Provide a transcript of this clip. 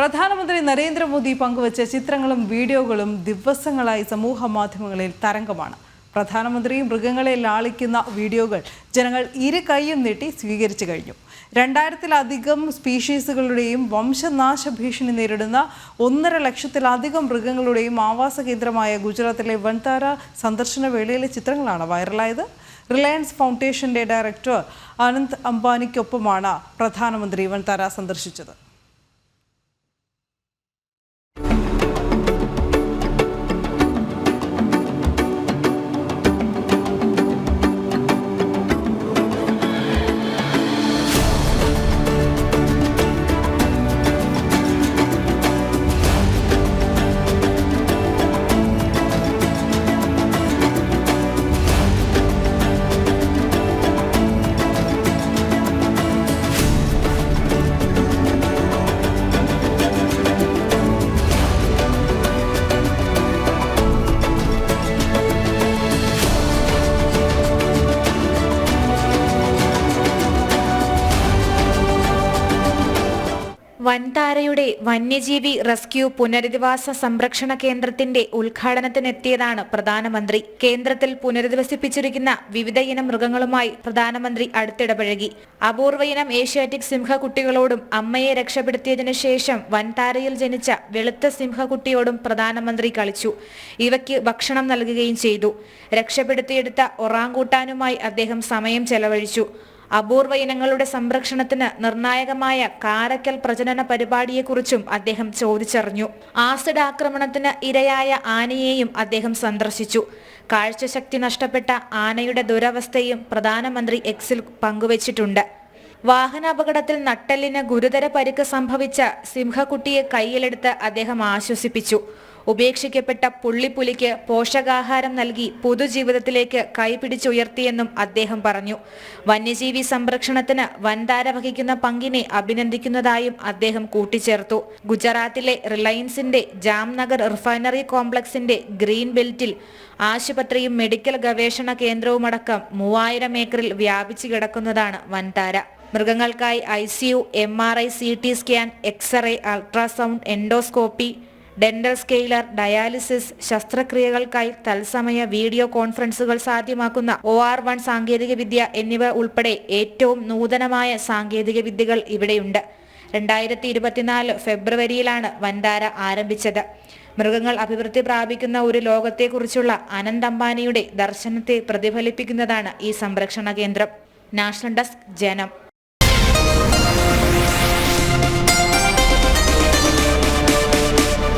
പ്രധാനമന്ത്രി നരേന്ദ്രമോദി പങ്കുവച്ച ചിത്രങ്ങളും വീഡിയോകളും ദിവസങ്ങളായി സമൂഹ മാധ്യമങ്ങളിൽ തരംഗമാണ്. പ്രധാനമന്ത്രി മൃഗങ്ങളെ ലാളിക്കുന്ന വീഡിയോകൾ ജനങ്ങൾ ഇരു കൈയും നീട്ടി സ്വീകരിച്ചു കഴിഞ്ഞു. 2000-ലധികം സ്പീഷീസുകളുടെയും വംശനാശ ഭീഷണി നേരിടുന്ന 1.5 ലക്ഷത്തിലധികം മൃഗങ്ങളുടെയും ആവാസ കേന്ദ്രമായ ഗുജറാത്തിലെ വൻതാര സന്ദർശന വേളയിലെ ചിത്രങ്ങളാണ് വൈറലായത്. റിലയൻസ് ഫൗണ്ടേഷന്റെ ഡയറക്ടർ അനന്ത് അംബാനിക്കൊപ്പമാണ് പ്രധാനമന്ത്രി വൻതാര സന്ദർശിച്ചത്. വൻതാരയുടെ വന്യജീവി റെസ്ക്യൂ പുനരധിവാസ സംരക്ഷണ കേന്ദ്രത്തിന്റെ ഉദ്ഘാടനത്തിനെത്തിയതാണ് പ്രധാനമന്ത്രി. കേന്ദ്രത്തിൽ പുനരധിവസിപ്പിച്ചിരിക്കുന്ന വിവിധ ഇനം മൃഗങ്ങളുമായി പ്രധാനമന്ത്രി അടുത്തിടപഴകി. അപൂർവ ഇനം ഏഷ്യാറ്റിക് സിംഹക്കുട്ടികളോടും അമ്മയെ രക്ഷപ്പെടുത്തിയതിനു ശേഷം വൻതാരയിൽ ജനിച്ച വെളുത്ത സിംഹക്കുട്ടിയോടും പ്രധാനമന്ത്രി കളിച്ചു. ഇവയ്ക്ക് ഭക്ഷണം നൽകുകയും ചെയ്തു. രക്ഷപ്പെടുത്തിയെടുത്ത ഒറാങ്കൂട്ടാനുമായി അദ്ദേഹം സമയം ചെലവഴിച്ചു. അപൂർവ ഇനങ്ങളുടെ സംരക്ഷണത്തിന് നിർണായകമായ കാരക്കൽ പ്രജനന പരിപാടിയെക്കുറിച്ചും അദ്ദേഹം ചോദിച്ചറിഞ്ഞു. ആസിഡ് ആക്രമണത്തിന് ഇരയായ ആനയെയും അദ്ദേഹം സന്ദർശിച്ചു. കാഴ്ചശക്തി നഷ്ടപ്പെട്ട ആനയുടെ ദുരവസ്ഥയും പ്രധാനമന്ത്രി എക്സിൽ പങ്കുവച്ചിട്ടുണ്ട്. വാഹനാപകടത്തിൽ നട്ടെല്ലിന് ഗുരുതര പരിക്ക് സംഭവിച്ച സിംഹക്കുട്ടിയെ കയ്യിലെടുത്ത് അദ്ദേഹം ആശ്വസിപ്പിച്ചു. ഉപേക്ഷിക്കപ്പെട്ട പുള്ളിപ്പുലിക്ക് പോഷകാഹാരം നൽകി പൊതുജീവിതത്തിലേക്ക് കൈപിടിച്ചുയർത്തിയെന്നും അദ്ദേഹം പറഞ്ഞു. വന്യജീവി സംരക്ഷണത്തിന് വൻതാര വഹിക്കുന്ന പങ്കിനെ അഭിനന്ദിക്കുന്നതായും അദ്ദേഹം കൂട്ടിച്ചേർത്തു. ഗുജറാത്തിലെ റിലയൻസിന്റെ ജാംനഗർ റിഫൈനറി കോംപ്ലക്സിന്റെ ഗ്രീൻ ബെൽറ്റിൽ ആശുപത്രിയും മെഡിക്കൽ ഗവേഷണ കേന്ദ്രവുമടക്കം 3000 ഏക്കറിൽ വ്യാപിച്ചു കിടക്കുന്നതാണ് വൻതാര. മൃഗങ്ങൾക്കായി ICU, MRI, CT scan, x-ray, ultrasound, endoscopy, dental scaler, dialysis, ശസ്ത്രക്രിയകൾക്കായി തത്സമയ വീഡിയോ കോൺഫറൻസുകൾ സാധ്യമാക്കുന്ന OR1 സാങ്കേതിക വിദ്യ എന്നിവ ഉൾപ്പെടെ ഏറ്റവും നൂതനമായ സാങ്കേതിക വിദ്യകൾ ഇവിടെയുണ്ട്. 2024 ഫെബ്രുവരിയിലാണ് വൻതാര ആരംഭിച്ചത്. മൃഗങ്ങൾ അഭിവൃദ്ധി പ്രാപിക്കുന്ന ഒരു ലോകത്തെക്കുറിച്ചുള്ള അനന്ത് അംബാനിയുടെ ദർശനത്തെ പ്രതിഫലിപ്പിക്കുന്നതാണ് ഈ സംരക്ഷണ കേന്ദ്രം. നാഷണൽ ഡെസ്ക്, ജനം.